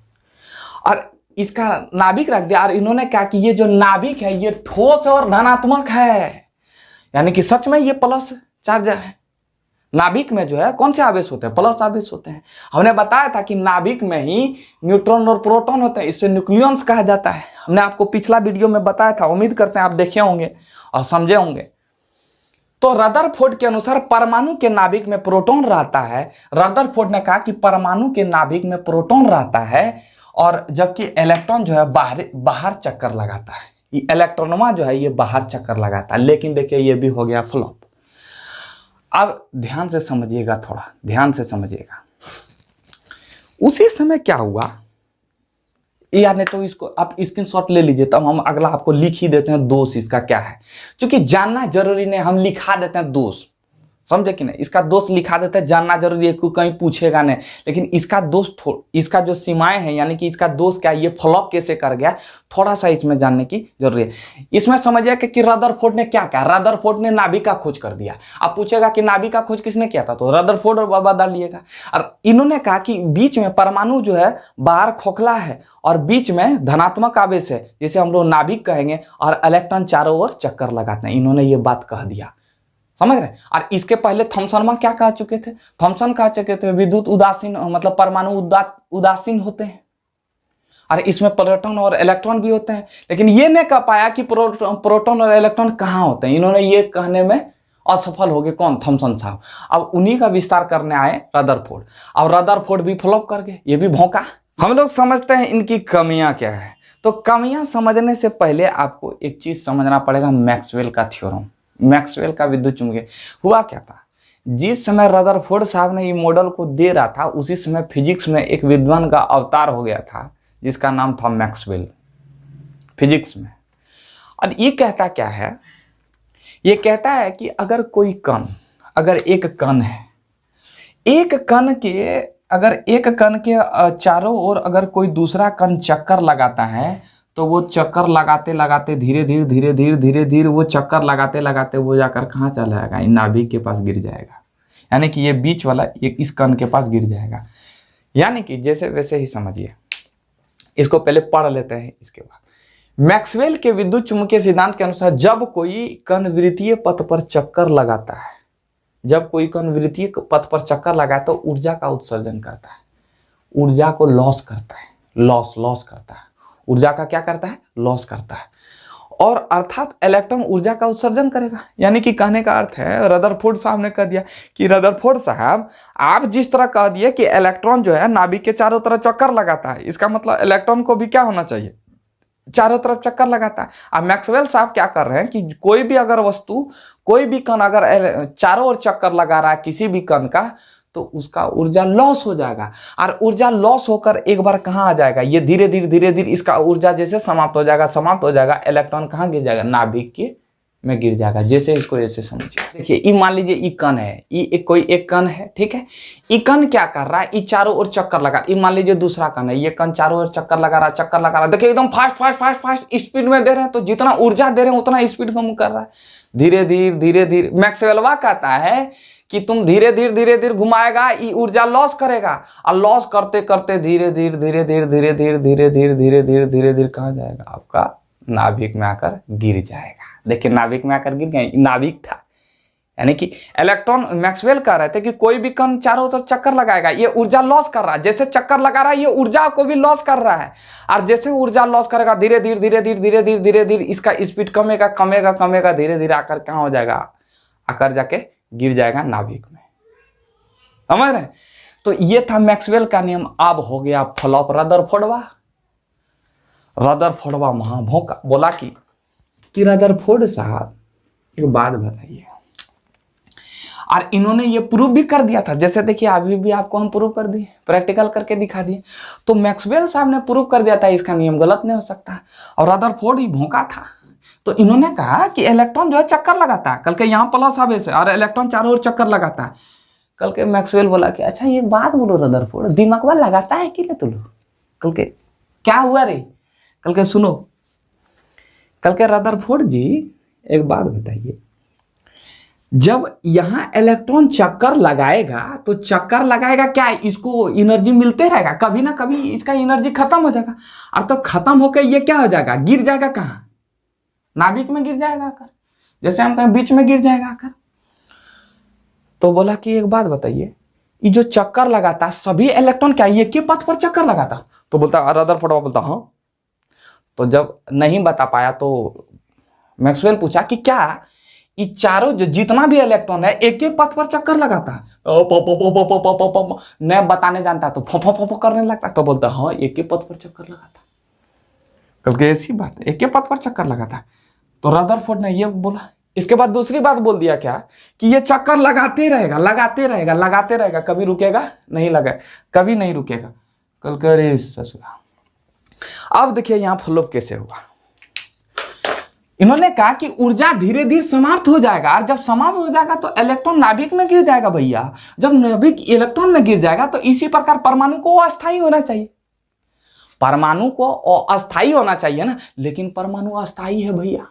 और इसका नाभिक रख दिया। और इन्होंने क्या कि ये जो नाभिक है ये ठोस और धनात्मक है, यानी कि सच में ये प्लस चार्जर है। नाभिक में जो है कौन से आवेश होते हैं? प्लस आवेश होते हैं। हमने बताया था कि नाभिक में ही न्यूट्रॉन और प्रोटॉन होते हैं, इससे न्यूक्लियॉन्स कहा जाता है। हमने आपको पिछला वीडियो में बताया था, उम्मीद करते हैं आप देखे होंगे और समझे होंगे। तो रदरफोर्ड के अनुसार परमाणु के नाभिक में प्रोटॉन रहता है। रदरफोर्ड ने कहा कि परमाणु के नाभिक में प्रोटॉन रहता है और जबकि इलेक्ट्रॉन जो है बाहर चक्कर लगाता है। ये इलेक्ट्रॉनमा जो है ये बाहर चक्कर लगाता है। लेकिन देखिए ये भी हो गया फ्लॉप। अब ध्यान से समझिएगा, थोड़ा ध्यान से समझिएगा। उसी समय क्या हुआ, यानी तो इसको आप स्क्रीनशॉट ले लीजिए, तब हम अगला आपको लिख ही देते हैं दोष इसका क्या है। क्योंकि जानना जरूरी नहीं, हम लिखा देते हैं दोष, समझे कि नहीं। इसका दोष लिखा देते हैं, जानना जरूरी है, कोई कहीं पूछेगा नहीं। लेकिन इसका दोष इसका जो सीमाएं हैं, यानी कि इसका दोष क्या, ये फ्लॉप कैसे कर गया, थोड़ा सा इसमें जानने की जरूरी है। इसमें समझिए कि रदरफोर्ड ने क्या कहा। रदरफोर्ड ने नाभिक का खोज कर दिया। आप पूछेगा कि नाभिक का खोज किसने किया था, तो रदरफोर्ड और बदल लिएगा। और इन्होंने कहा कि बीच में परमाणु जो है बाहर खोखला है और बीच में धनात्मक आवेश है, जिसे हम लोग नाभिक कहेंगे, और इलेक्ट्रॉन चारों ओर चक्कर लगाते हैं। इन्होंने ये बात कह दिया, समझ रहे। और इसके पहले थॉमसन क्या कह चुके थे? थॉमसन कह चुके थे विद्युत उदासीन, मतलब परमाणु उदासीन होते हैं और इसमें प्रोटॉन और इलेक्ट्रॉन भी होते हैं। लेकिन ये नहीं कह पाया कि प्रोटॉन और इलेक्ट्रॉन कहाँ होते हैं। इन्होंने ये कहने में असफल हो गए। कौन? थॉमसन साहब। अब उन्हीं का विस्तार करने आए रदरफोर्ड, और रदरफोर्ड भी फ्लॉप कर गए, ये भी भौंका। हम लोग समझते हैं इनकी कमियां क्या है। तो कमियां समझने से पहले आपको एक चीज समझना पड़ेगा, मैक्सवेल का थ्योरम, मैक्सवेल का विद्युत चुंबकीय। हुआ क्या था, जिस समय रदरफोर्ड साहब ने ये मॉडल को दे रहा था, उसी समय फिजिक्स में एक विद्वान का अवतार हो गया था जिसका नाम था मैक्सवेल, फिजिक्स में। और ये कहता क्या है, ये कहता है कि अगर कोई कण, अगर एक कण है, एक कण के चारों ओर अगर कोई दूसरा कण चक्कर लगाता है, तो वो चक्कर लगाते लगाते धीरे धीरे वो चक्कर लगाते लगाते वो जाकर कहाँ चला जाएगा, नाभिक के पास गिर जाएगा। यानी कि ये बीच वाला एक इस कण के पास गिर जाएगा। यानी कि जैसे वैसे ही समझिए, इसको पहले पढ़ लेते हैं इसके बाद। मैक्सवेल के विद्युत चुम्बकीय सिद्धांत के अनुसार जब कोई कण वृत्तीय पथ पर चक्कर लगाता है, जब कोई कण वृत्तीय पथ पर चक्कर लगाए तो ऊर्जा का उत्सर्जन करता है, ऊर्जा को लॉस करता है, लॉस करता है, ऊर्जा का क्या करता है, लॉस करता है। और अर्थात इलेक्ट्रॉन ऊर्जा का उत्सर्जन करेगा। यानी कि कहने का अर्थ है, रदरफोर्ड साहब ने कह दिया कि रदरफोर्ड साहब आप जिस तरह कह दिए कि इलेक्ट्रॉन जो है नाभिक के चारों तरफ चक्कर लगाता है, इसका मतलब इलेक्ट्रॉन को भी क्या होना चाहिए, चारों तरफ चक्कर लगाता है। अब मैक्सवेल साहब क्या कर रहे हैं कि कोई भी अगर वस्तु, कोई भी कण अगर चारों ओर चक्कर लगा रहा है किसी भी कण का, तो उसका ऊर्जा लॉस हो जाएगा। और ऊर्जा लॉस होकर एक बार कहाँ आ जाएगा, ये धीरे धीरे इसका ऊर्जा जैसे समाप्त हो जाएगा, इलेक्ट्रॉन कहाँ गिर जाएगा, नाभिक के में गिर जाएगा। जैसे इसको ऐसे समझिए, देखिए ये मान लीजिए ये कण है, ये कोई एक कण है, ठीक है। ये कण क्या कर रहा है, ये चारों ओर चक्कर लगा। ये मान लीजिए दूसरा कण है, ये कण चारों ओर चक्कर लगा रहा है। देखिए एकदम फास्ट स्पीड में दे रहे हैं, तो जितना ऊर्जा दे रहे हैं उतना स्पीड कम कर रहा है। धीरे धीरे मैक्सवेलवा कहता है कि तुम धीरे धीरे घुमाएगा, ये ऊर्जा लॉस करेगा, और लॉस करते करते धीरे धीरे कहाँ जाएगा, आपका नाभिक में आकर गिर जाएगा। देखिए नाभिक में आकर गिर गए, नाभिक था। यानी कि इलेक्ट्रॉन, मैक्सवेल कह रहे थे कि कोई भी कण चारों तरफ चक्कर लगाएगा, ये ऊर्जा लॉस कर रहा है। जैसे चक्कर लगा रहा है, ये ऊर्जा को भी लॉस कर रहा है। और जैसे ऊर्जा लॉस करेगा, धीरे धीरे इसका स्पीड कमेगा, धीरे धीरे आकर कहाँ हो जाएगा, आकर जाके गिर जाएगा नाभिक में। समझ रहे? तो ये था मैक्सवेल का नियम। अब हो गया फ्लॉप। रदरफोर्डवा वहां भौंका, बोला कि रदरफोर्ड साहब एक बात बताइए। और इन्होंने ये प्रूव भी कर दिया था। जैसे देखिए अभी भी आपको हम प्रूव कर दिए, प्रैक्टिकल करके दिखा दिए। तो मैक्सवेल साहब ने प्रूव कर दिया था, इसका नियम गलत नहीं हो सकता। और रदरफोर्ड ही भौंका था। तो इन्होंने कहा कि इलेक्ट्रॉन जो है चक्कर लगाता है, कल के यहाँ प्लस आवेश है और इलेक्ट्रॉन चारों ओर चक्कर लगाता है। कल के मैक्सवेल बोला कि अच्छा ये बात बोलो रदरफोर्ड, दिमाग लगाता है कि नहीं तुम? कल के क्या हुआ रे, कल के सुनो। कल के रदरफोर्ड जी एक बात बताइए, जब यहाँ इलेक्ट्रॉन चक्कर लगाएगा तो चक्कर लगाएगा क्या, इसको एनर्जी मिलते रहेगा, कभी ना कभी इसका एनर्जी खत्म हो जाएगा। और तो खत्म होकर ये क्या हो जाएगा, गिर जाएगा कहाँ, नाभिक में गिर जाएगा आकर। जैसे हम कहें बीच में गिर जाएगा आकर। तो बोला कि एक बात बताइए, ये जो चक्कर लगाता है सभी इलेक्ट्रॉन क्या एक ही पथ पर चक्कर लगाता? तो बोलता रदरफोर्ड बोलता हाँ। तो जब नहीं बता पाया तो मैक्सवेल पूछा कि क्या ये चारों जो जितना भी इलेक्ट्रॉन है एक ही पथ पर चक्कर लगाता है? न बताने जानता तो फो करने लगता। तो बोलता हाँ एक ही पथ पर चक्कर लगाता। कल के ऐसी बात, एक ही पथ पर चक्कर लगाता। तो रदरफोर्ड ने ये बोला। इसके बाद दूसरी बात बोल दिया क्या कि ये चक्कर लगाते रहेगा लगाते रहेगा लगाते रहेगा, कभी रुकेगा नहीं, लगा कभी नहीं रुकेगा। कल करे ससुरा। अब देखिए यहां फ्लोप कैसे हुआ। इन्होंने कहा कि ऊर्जा धीरे धीरे समाप्त हो जाएगा, और जब समाप्त हो जाएगा तो इलेक्ट्रॉन नाभिक में गिर जाएगा भैया। जब नाभिक इलेक्ट्रॉन में गिर जाएगा तो इसी प्रकार परमाणु को अस्थायी होना चाहिए, परमाणु को अस्थायी होना चाहिए ना, लेकिन परमाणु अस्थायी है भैया।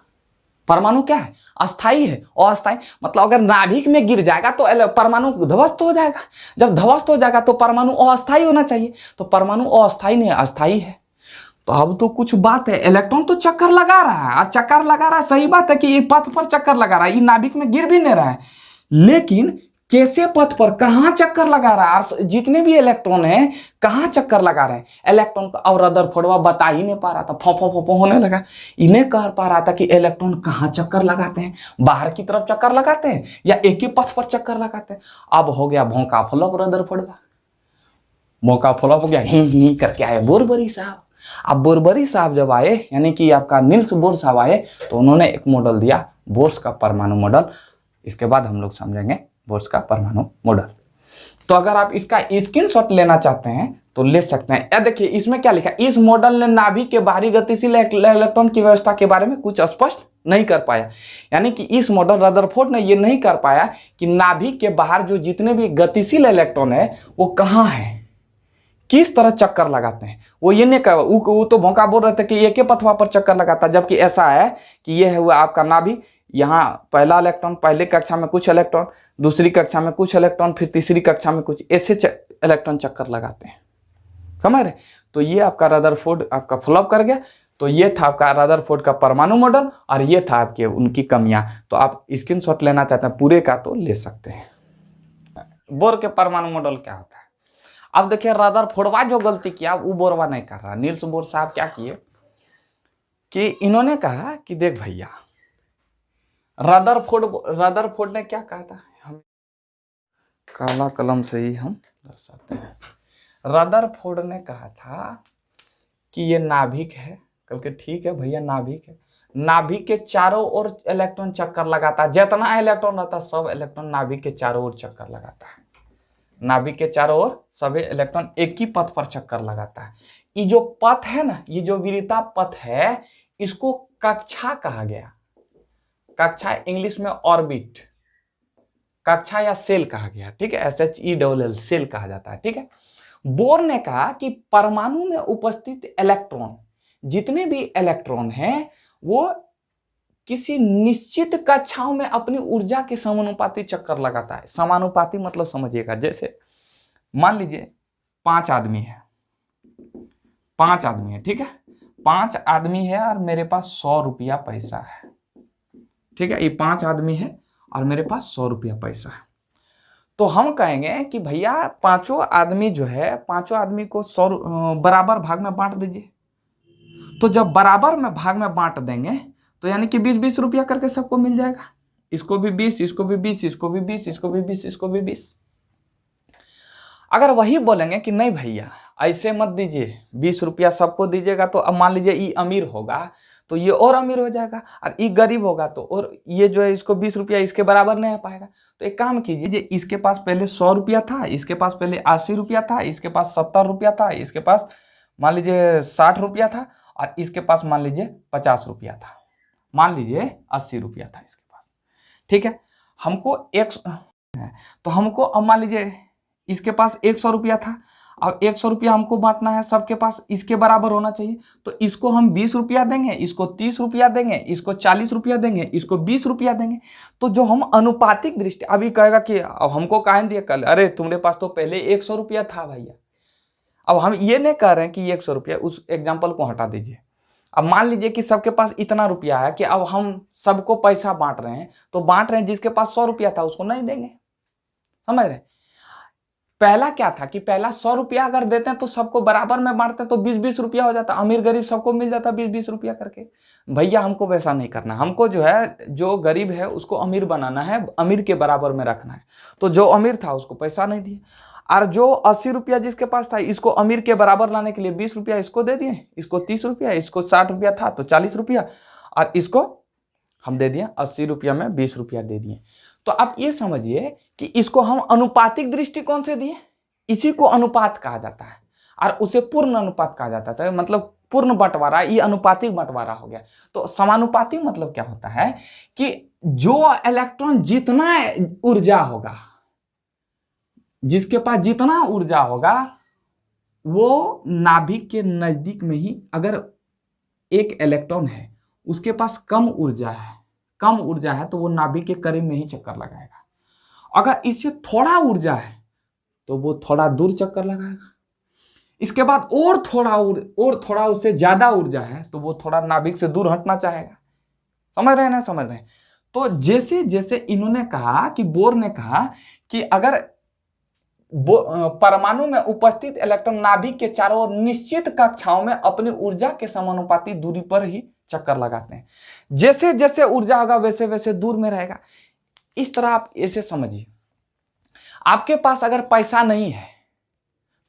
परमाणु क्या है? अस्थायी है। अस्थायी मतलब अगर नाभिक में गिर जाएगा तो परमाणु ध्वस्त हो जाएगा। जब ध्वस्त हो जाएगा तो परमाणु अस्थायी होना चाहिए, तो परमाणु अस्थायी नहीं अस्थायी है। तो अब तो कुछ बात है, इलेक्ट्रॉन तो चक्कर लगा रहा है, और चक्कर लगा रहा है, सही बात है कि ये पथ पर चक्कर लगा रहा है, ये नाभिक में गिर भी नहीं रहा है, लेकिन कैसे पथ पर कहां चक्कर लगा रहा है, और जितने भी इलेक्ट्रॉन है कहां चक्कर लगा रहे हैं इलेक्ट्रॉन का। और रदरफोर्ड बता ही नहीं पा रहा था, फो होने लगा। इन्हें कह पा रहा था कि इलेक्ट्रॉन कहां चक्कर लगाते हैं, बाहर की तरफ चक्कर लगाते हैं या एक ही पथ पर चक्कर लगाते हैं। अब हो गया भौंका फ्लॉप रदरफोर्ड, मौका फ्लॉप हो गया, ही करके आए बोरबरी साहब। अब बोरबरी साहब जब आए, यानी कि आपका नील्स बोर साहब आए, तो उन्होंने एक मॉडल दिया बोर्स का परमाणु मॉडल। इसके बाद हम लोग समझेंगे बोर्स का परमाणु मॉडल। तो अगर आप इसका स्क्रीनशॉट लेना चाहते हैं तो ले सकते हैं। या देखिए इसमें क्या लिखा, इस मॉडल ने नाभिक के बाहरी गतिशील इलेक्ट्रॉन की व्यवस्था के बारे में कुछ स्पष्ट नहीं कर पाया। यानी कि इस मॉडल रदरफोर्ड ने यह नहीं कर पाया कि नाभिक के बाहर जो जितने भी गतिशील इलेक्ट्रॉन है वो कहां है, किस तरह चक्कर लगाते हैं, वो ये नहीं कर। वो तो भौंका बोल रहे थे कि एक ही पथवा पर चक्कर लगाता, जबकि ऐसा है कि ये है हुआ आपका नाभिक। यहाँ पहला इलेक्ट्रॉन, पहले कक्षा में कुछ इलेक्ट्रॉन, दूसरी कक्षा में कुछ इलेक्ट्रॉन, फिर तीसरी कक्षा में कुछ, ऐसे इलेक्ट्रॉन चक्कर लगाते हैं, समझ रहे। तो ये आपका रदरफोर्ड आपका फ्लॉप कर गया। तो ये था आपका रदरफोर्ड का परमाणु मॉडल, और ये था आपके उनकी कमियां। तो आप स्क्रीनशॉट लेना चाहते हैं पूरे का तो ले सकते हैं। बोर के परमाणु मॉडल क्या होता है। अब देखिए रदरफोर्ड जो गलती किया वो बोरवा नहीं कर रहा। नील्स बोर साहब क्या किए कि इन्होंने कहा कि देख भैया, रदरफोर्ड ने क्या कहा था, हम काला कलम से ही हम दर्शाते हैं। रदरफोर्ड ने कहा था कि ये नाभिक है, क्योंकि ठीक है भैया नाभिक है, नाभिक के चारों ओर इलेक्ट्रॉन चक्कर लगाता है, जितना इलेक्ट्रॉन रहता है सब इलेक्ट्रॉन नाभिक के चारों ओर चक्कर लगाता है। नाभिक के चारों ओर सभी इलेक्ट्रॉन एक ही पथ पर चक्कर लगाता है। ये जो पथ है ना, ये जो विरिता पथ है, इसको कक्षा कहा गया। कक्षा इंग्लिश में ऑर्बिट, कक्षा या सेल कहा गया, ठीक है, SHELL सेल कहा जाता है, ठीक है। बोर ने कहा कि परमाणु में उपस्थित इलेक्ट्रॉन, जितने भी इलेक्ट्रॉन हैं, वो किसी निश्चित कक्षाओं में अपनी ऊर्जा के समानुपाती चक्कर लगाता है। समानुपाती मतलब समझिएगा, जैसे मान लीजिए 5 आदमी है, 5 आदमी है, ठीक है, 5 आदमी है और मेरे पास 100 रुपया पैसा है, ठीक है। ये 5 आदमी है और मेरे पास 100 रुपया पैसा है। तो हम कहेंगे कि भैया पांचों आदमी जो है, पांचों आदमी को 100 बराबर भाग में बांट दीजिए। तो जब बराबर में भाग में बांट देंगे तो यानी कि 20-20 रुपया करके सबको मिल जाएगा। इसको भी 20, इसको भी 20, इसको भी 20, इसको भी 20, इसको भी 20। अगर वही बोलेंगे कि नहीं भैया ऐसे मत दीजिए, 20 रुपया सबको दीजिएगा, तो अब मान लीजिए ये अमीर होगा तो ये और अमीर हो जाएगा, और ये गरीब होगा तो और ये जो है इसको 20 रुपया इसके बराबर नहीं आ पाएगा। तो एक काम कीजिए, इसके पास पहले 100 रुपया था, इसके पास पहले 80 रुपया था, इसके पास 70 रुपया था, इसके पास मान लीजिए 60 रुपया था, और इसके पास मान लीजिए 50 रुपया था, मान लीजिए 80 रुपया था इसके पास, ठीक है। हमको तो हमको अब मान लीजिए इसके पास 100 रुपया था, अब 100 रुपया हमको बांटना है, सबके पास इसके बराबर होना चाहिए। तो इसको हम 20 रुपया देंगे, इसको 30 रुपया देंगे, इसको 40 रुपया देंगे, इसको 20 रुपया देंगे। तो जो हम अनुपातिक दृष्टि, अभी कहेगा कि अब हमको काहे दिया कल, अरे तुम्हारे पास तो पहले 100 रुपया था भैया। अब हम ये नहीं कह रहे हैं कि 100 रुपया, उस एग्जाम्पल को हटा दीजिए। अब मान लीजिए कि सबके पास इतना रुपया है कि अब हम सबको पैसा बांट रहे हैं, तो बांट रहे हैं, जिसके पास 100 रुपया था उसको नहीं देंगे, समझ रहे? पहला क्या था कि पहला 100 रुपया अगर देते हैं तो सबको बराबर में बांटते हैं तो 20-20 रुपया हो जाता, अमीर गरीब सबको मिल जाता 20-20 रुपया करके। भैया हमको वैसा नहीं करना, हमको जो है जो गरीब है उसको अमीर बनाना है, अमीर के बराबर में रखना है। तो जो अमीर था उसको पैसा नहीं दिए, और जो 80 रुपया जिसके पास था इसको अमीर के बराबर लाने के लिए 20 रुपया इसको दे दिए, इसको 30 रुपया, इसको 60 रुपया था तो 40 रुपया, और इसको हम दे दिए 80 रुपया में 20 रुपया दे दिए। तो आप ये समझिए कि इसको हम अनुपातिक दृष्टिकोण से दिए, इसी को अनुपात कहा जाता है, और उसे पूर्ण अनुपात कहा जाता है, मतलब पूर्ण बंटवारा, ये अनुपातिक बंटवारा हो गया। तो समानुपातिक मतलब क्या होता है कि जो इलेक्ट्रॉन जितना ऊर्जा होगा, जिसके पास जितना ऊर्जा होगा, वो नाभिक के नजदीक में ही, अगर एक इलेक्ट्रॉन है उसके पास कम ऊर्जा है तो वो नाभिक के करीब में ही चक्कर लगाएगा। अगर इससे थोड़ा ऊर्जा है तो वो थोड़ा दूर चक्कर लगाएगा। इसके बाद और थोड़ा उससे ज्यादा ऊर्जा है तो वो थोड़ा नाभिक से दूर हटना चाहेगा। समझ रहे हैं ना? समझ रहे हैं? तो जैसे जैसे इन्होंने कहा कि बोर ने कहा कि अगर परमाणु में उपस्थित इलेक्ट्रॉन नाभिक के चारों ओर निश्चित कक्षाओं में अपनी ऊर्जा के समानुपाती दूरी पर ही चक्कर लगाते हैं, जैसे जैसे ऊर्जा होगा वैसे वैसे दूर में रहेगा। इस तरह आप ऐसे समझिए, आपके पास अगर पैसा नहीं है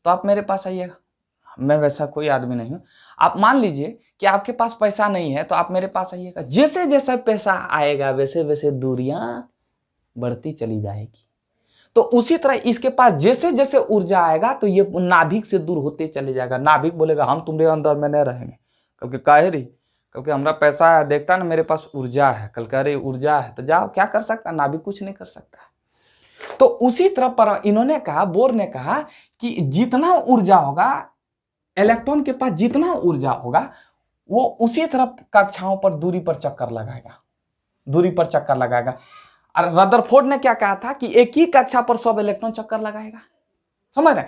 तो आप मेरे पास आइएगा, मैं वैसा कोई आदमी नहीं हूं। आप मान लीजिए कि आपके पास पैसा नहीं है तो आप मेरे पास आइएगा, जैसे जैसे पैसा आएगा वैसे वैसे दूरियां बढ़ती चली जाएगी। तो उसी तरह इसके पास जैसे जैसे ऊर्जा आएगा तो ये नाभिक से दूर होते चले जाएगा। नाभिक बोलेगा हम तुम्हारे अंदर में नहीं रहेंगे, क्योंकि काहे रही, क्योंकि हमारा पैसा है, देखता ना मेरे पास ऊर्जा है, कल कह रही ऊर्जा है तो जाओ, क्या कर सकता, नाभिक कुछ नहीं कर सकता। तो उसी तरह पर इन्होंने कहा, बोर ने कहा कि जितना ऊर्जा होगा, इलेक्ट्रॉन के पास जितना ऊर्जा होगा वो उसी तरह कक्षाओं पर दूरी पर चक्कर लगाएगा। और रदरफोर्ड ने क्या कहा था कि एक ही कक्षा पर सब इलेक्ट्रॉन चक्कर लगाएगा। समझ रहे?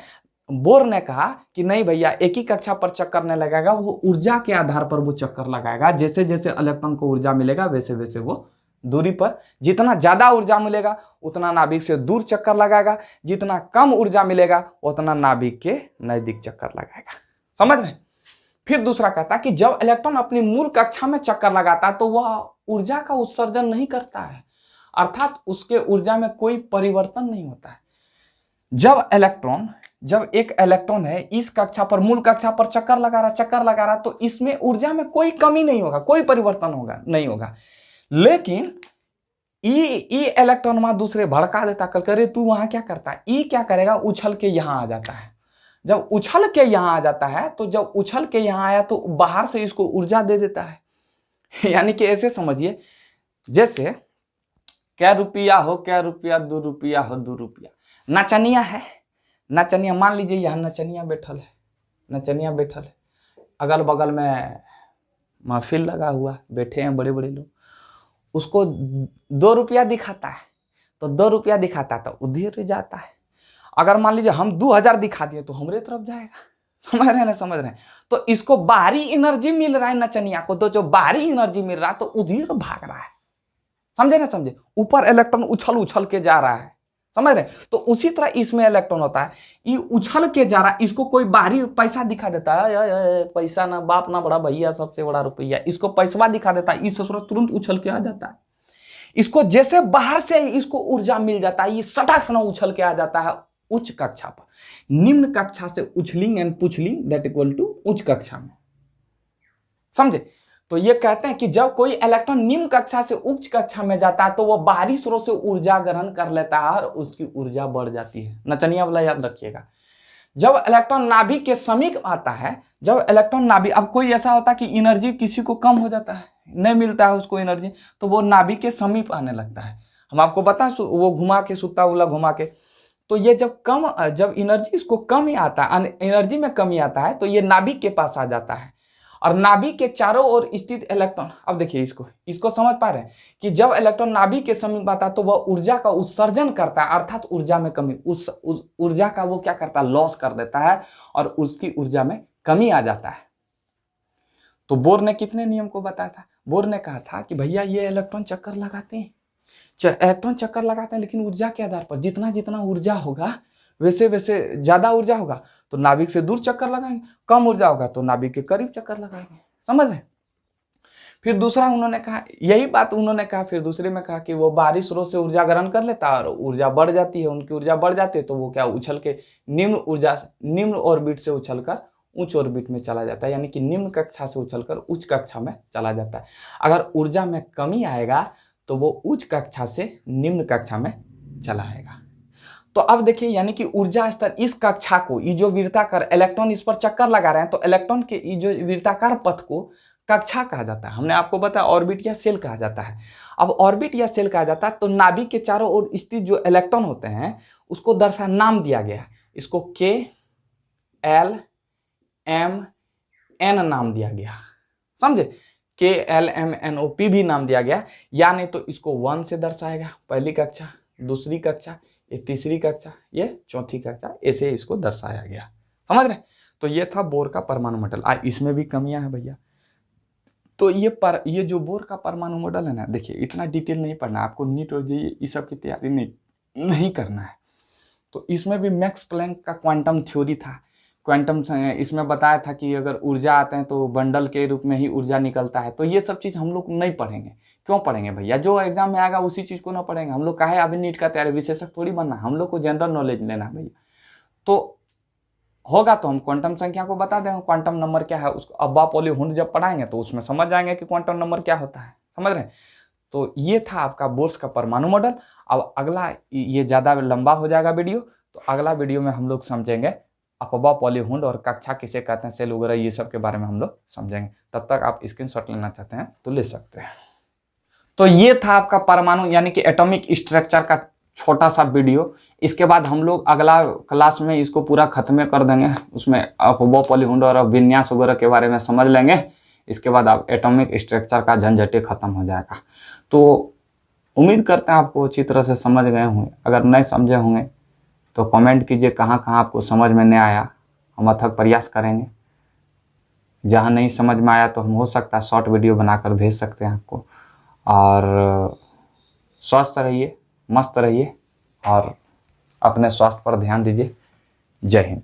बोर ने कहा कि नहीं भैया, एक ही कक्षा पर चक्कर नहीं लगाएगा, वो ऊर्जा के आधार पर वो चक्कर लगाएगा। जैसे जैसे इलेक्ट्रॉन को ऊर्जा मिलेगा वैसे वैसे वो दूरी पर, जितना ज्यादा ऊर्जा मिलेगा उतना नाभिक से दूर चक्कर लगाएगा, जितना कम ऊर्जा मिलेगा उतना नाभिक के नजदीक चक्कर लगाएगा। समझ रहे? फिर दूसरा कहता कि जब इलेक्ट्रॉन अपनी मूल कक्षा में चक्कर लगाता है तो वह ऊर्जा का उत्सर्जन नहीं करता है, अर्थात उसके ऊर्जा में कोई परिवर्तन नहीं होता है। जब एक इलेक्ट्रॉन है इस कक्षा पर, मूल कक्षा पर चक्कर लगा रहा तो इसमें ऊर्जा में कोई कमी नहीं होगा, कोई परिवर्तन नहीं होगा। लेकिन ई इलेक्ट्रॉन वहां दूसरे भड़का देता, कल करे तू वहां क्या करता है, ई क्या करेगा, उछल के यहां आ जाता है। जब उछल के यहां आ जाता है तो जब उछल के यहां आया तो बाहर से इसको ऊर्जा दे देता है। यानी कि ऐसे समझिए, जैसे क्या रुपया हो, क्या रुपया, 2 रुपया हो, 2 रुपया। नचनिया है, नचनिया मान लीजिए यहाँ नचनिया बैठल है, अगल बगल में महफिल लगा हुआ, बैठे हैं बड़े बड़े लोग, उसको 2 रुपया दिखाता है तो 2 रुपया दिखाता है तो उधर जाता है। अगर मान लीजिए हम 2000 दिखा दिए तो हमारे तरफ जाएगा। समझ रहे हैं ना? समझ रहे हैं? तो इसको बाहरी एनर्जी मिल रहा है नचनिया को, तो जो बाहरी एनर्जी मिल रहा है तो उधर भाग रहा है। समझे ना? समझे? ऊपर इलेक्ट्रॉन उछल के जा रहा है। समझ रहे? तो उसी तरह इसमें इलेक्ट्रॉन होता है, ये उछल के जा रहा है, इसको कोई बाहरी पैसा दिखा देता है, पैसा ना बाप ना बड़ा भैया, सबसे बड़ा रुपया, इसको पैसा दिखा देता है, इस तुरंत उछल के आ जाता है। इसको जैसे बाहर से इसको ऊर्जा मिल जाता है, ये सटाक से उछल के आ जाता है उच्च कक्षा पर। निम्न कक्षा से उछलिंग एंड पुछलिंग दैट इक्वल टू उच्च कक्षा में। समझे? तो ये कहते हैं कि जब कोई इलेक्ट्रॉन निम्न कक्षा से उच्च कक्षा में जाता है तो वह बाहरी स्रोत से ऊर्जा ग्रहण कर लेता है और उसकी ऊर्जा बढ़ जाती है। नचनिया वाला याद रखिएगा। जब इलेक्ट्रॉन नाभिक के समीप आता है, जब इलेक्ट्रॉन नाभिक, अब कोई ऐसा होता है कि एनर्जी किसी को कम हो जाता है, नहीं मिलता है उसको एनर्जी, तो वो नाभिक के समीप आने लगता है। हम आपको बताएं, वो घुमा के सुत्ता उला घुमा के, तो ये जब एनर्जी इसको कम ही आता है, एनर्जी में कमी आता है, तो ये नाभिक के पास आ जाता है। और नाभिक के चारों ओर स्थित इलेक्ट्रॉन, अब देखिए इसको समझ पा रहे हैं कि जब इलेक्ट्रॉन नाभिक के समीप आता है तो वह ऊर्जा का उत्सर्जन करता है, अर्थात ऊर्जा में कमी, उस ऊर्जा का वो क्या करता है, लॉस कर देता है और उसकी ऊर्जा में कमी आ जाता है। तो बोर ने कितने नियम को बताया था? बोर ने कहा था कि भैया ये इलेक्ट्रॉन चक्कर लगाते हैं, इलेक्ट्रॉन चक्कर लगाते हैं, लेकिन ऊर्जा के आधार पर जितना जितना ऊर्जा होगा वैसे वैसे ज्यादा ऊर्जा होगा तो नाभिक से दूर चक्कर लगाएंगे, कम ऊर्जा होगा तो नाभिक के करीब चक्कर लगाएंगे। समझ रहे? फिर दूसरा उन्होंने कहा, यही बात उन्होंने कहा, फिर दूसरे में कहा कि वो बाहरी स्रोत से ऊर्जा ग्रहण कर लेता है और ऊर्जा बढ़ जाती है, उनकी ऊर्जा बढ़ जाती है तो वो क्या उछल के निम्न ऑर्बिट से उछलकर उच्च ऑर्बिट में चला जाता है, यानी कि निम्न कक्षा से उछलकर उच्च कक्षा में चला जाता है। अगर ऊर्जा में कमी आएगा तो वो उच्च कक्षा से निम्न कक्षा में चला आएगा। तो अब देखिए, यानी कि ऊर्जा स्तर इस कक्षा को, ये जो वृत्ताकार इलेक्ट्रॉन इस पर चक्कर लगा रहे हैं, तो इलेक्ट्रॉन के ये जो वृत्ताकार पथ को कक्षा कहा जाता है। हमने आपको बताया ऑर्बिट या सेल कहा जाता है। अब ऑर्बिट या सेल कहा जाता है तो नाभिक के चारों ओर स्थित जो इलेक्ट्रॉन होते हैं उसको दर्शा नाम दिया गया है, इसको के एल एम एन नाम दिया गया, समझे? K L M N O P भी नाम दिया गया, या नहीं तो इसको 1 से दर्शाएगा, पहली कक्षा, दूसरी कक्षा, ये तीसरी कक्षा, ये चौथी कक्षा, ऐसे इसको दर्शाया गया। समझ रहे? तो ये था बोर का परमाणु मॉडल। इसमें भी कमियां हैं भैया। तो ये जो बोर का परमाणु मॉडल है ना, देखिए इतना डिटेल नहीं पढ़ना आपको, नीट और जेईई इस सब की तैयारी नहीं करना है। तो इसमें भी मैक्स प्लैंक का क्वांटम थ्योरी था। क्वांटम इसमें बताया था कि अगर ऊर्जा आते हैं तो बंडल के रूप में ही ऊर्जा निकलता है। तो ये सब चीज़ हम लोग नहीं पढ़ेंगे। क्यों पढ़ेंगे भैया? जो एग्जाम में आएगा उसी चीज़ को ना पढ़ेंगे। हम लोग काहे अभी नीट का तैयारी, विशेषज्ञ थोड़ी बनना, हम लोग को जनरल नॉलेज लेना है भैया। तो होगा तो हम क्वांटम संख्या को बता देंगे, क्वांटम नंबर क्या है उसको। अब्बा पॉली हुंड जब पढ़ाएंगे तो उसमें समझ जाएंगे कि क्वांटम नंबर क्या होता है। समझ रहे हैं? तो ये था आपका बोर्स का परमाणु मॉडल। अब अगला, ये ज़्यादा लंबा हो जाएगा वीडियो, तो अगला वीडियो में हम लोग समझेंगे अफबा पॉलीहुंड और कक्षा किसे कहते हैं, सेल वगैरह, ये सब के बारे में हम लोग समझेंगे। तब तक आप स्क्रीनशॉट लेना चाहते हैं तो ले सकते हैं। तो ये था आपका परमाणु यानी कि एटॉमिक स्ट्रक्चर का छोटा सा वीडियो। इसके बाद हम लोग अगला क्लास में इसको पूरा खत्म कर देंगे, उसमें अफबा पॉलीहुंड और विन्यास वगैरह के बारे में समझ लेंगे। इसके बाद आप एटॉमिक स्ट्रक्चर का झंझटे खत्म हो जाएगा। तो उम्मीद करते हैं आपको अच्छी तरह से समझ गए होंगे। अगर नहीं समझे होंगे तो कमेंट कीजिए कहाँ कहाँ आपको समझ में नहीं आया, हम अथक प्रयास करेंगे। जहाँ नहीं समझ में आया तो हम हो सकता है शॉर्ट वीडियो बनाकर भेज सकते हैं आपको। और स्वस्थ रहिए, मस्त रहिए और अपने स्वास्थ्य पर ध्यान दीजिए। जय हिंद।